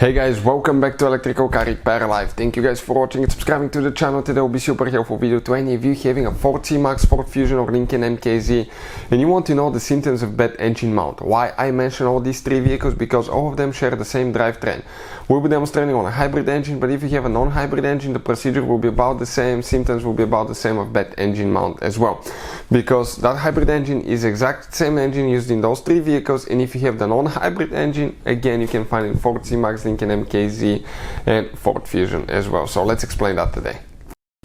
Hey guys, welcome back to Electrical Car Repair Live. Thank you guys for watching and subscribing to the channel. Today will be super helpful video to any of you having a Ford C-Max, Ford Fusion or Lincoln MKZ and you want to know the symptoms of bad engine mount. Why I mention all these three vehicles? Because all of them share the same drivetrain. We'll be demonstrating on a hybrid engine, but if you have a non-hybrid engine, the procedure will be about the same, symptoms will be about the same of bad engine mount as well. Because that hybrid engine is exact same engine used in those three vehicles, and if you have the non-hybrid engine, again you can find it in Ford C-Max, Lincoln MKZ and Ford Fusion as well. So let's explain that today.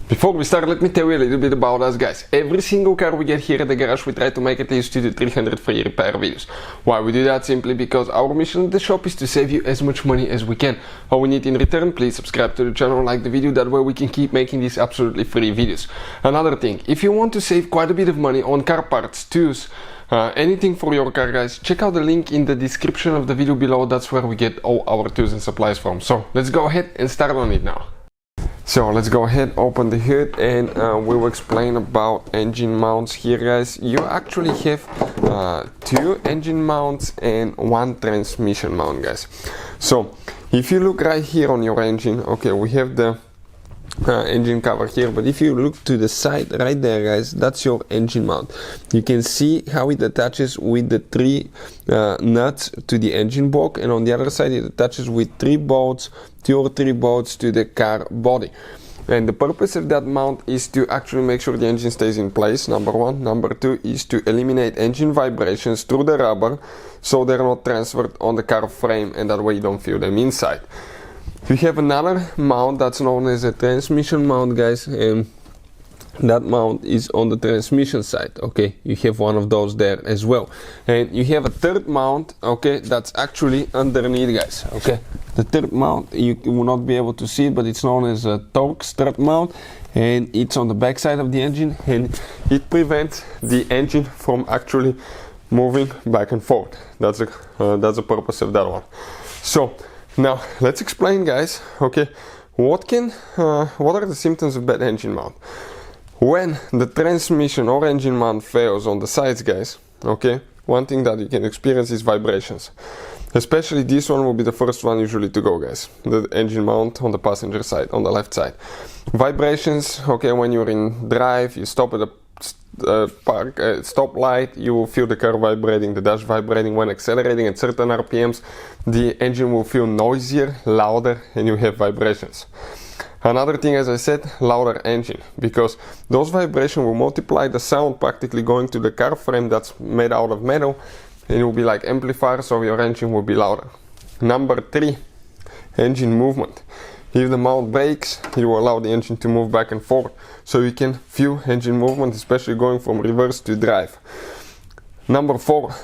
Before we start, let me tell you a little bit about us guys. Every single car we get here at the garage, we try to make at least 2 to 300 free repair videos. Why we do that? Simply because our mission at the shop is to save you as much money as we can. All we need in return, please subscribe to the channel, like the video, that way we can keep making these absolutely free videos. Another thing, if you want to save quite a bit of money on car parts, tools, anything for your car guys, check out the link in the description of the video below. That's where we get all our tools and supplies from. So let's go ahead and start on it now. So let's go ahead, open the hood, and we will explain about engine mounts here guys. You actually have 2 engine mounts and 1 transmission mount guys. So if you look right here on your engine, okay, we have the engine cover here, but if you look to the side right there guys, that's your engine mount. You can see how it attaches with the 3 nuts to the engine block, and on the other side it attaches with 2 or 3 bolts to the car body. And the purpose of that mount is to actually make sure the engine stays in place, number 1. Number 2 is to eliminate engine vibrations through the rubber so they're not transferred on the car frame, and that way you don't feel them inside. We have another mount that's known as a transmission mount guys, and that mount is on the transmission side. Okay, you have one of those there as well, and you have a third mount, okay, that's actually underneath guys. Okay, the third mount, you will not be able to see it, but it's known as a torque strut mount, and it's on the back side of the engine, and it prevents the engine from actually moving back and forth. That's the purpose of that one. So now let's explain guys, okay, what are the symptoms of bad engine mount? When the transmission or engine mount fails on the sides guys, okay, one thing that you can experience is vibrations. Especially this one will be the first one usually to go guys, the engine mount on the passenger side, on the left side. Vibrations, okay, when you're in drive, you stop at a stop light, you will feel the car vibrating, the dash vibrating. When accelerating at certain RPMs, the engine will feel noisier, louder, and you have vibrations. Another thing, as I said, louder engine, because those vibrations will multiply the sound practically going to the car frame that's made out of metal, and it will be like amplifier, so your engine will be louder. Number 3, engine movement. If the mount breaks, it will allow the engine to move back and forth, so you can feel engine movement, especially going from reverse to drive. Number 4,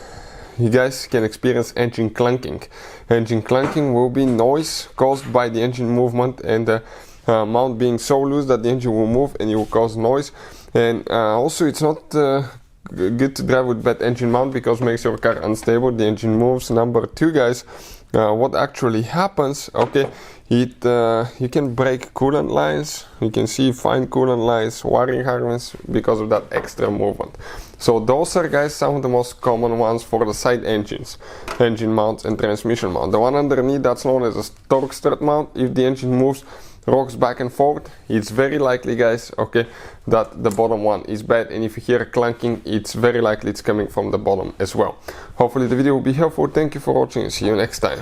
you guys can experience engine clanking. Engine clanking will be noise caused by the engine movement and the mount being so loose that the engine will move and it will cause noise. And also it's not good to drive with bad engine mount because it makes your car unstable, the engine moves. Number 2 guys, what actually happens, okay, you can break coolant lines, you can see fine coolant lines, wiring harness, because of that extra movement. So those are guys some of the most common ones for the side engines, engine mounts and transmission mount. The one underneath, that's known as a torque strut mount. If the engine moves, rocks back and forth, it's very likely guys, okay, that the bottom one is bad, and if you hear clanking, it's very likely it's coming from the bottom as well. Hopefully the video will be helpful. Thank you for watching and see you next time.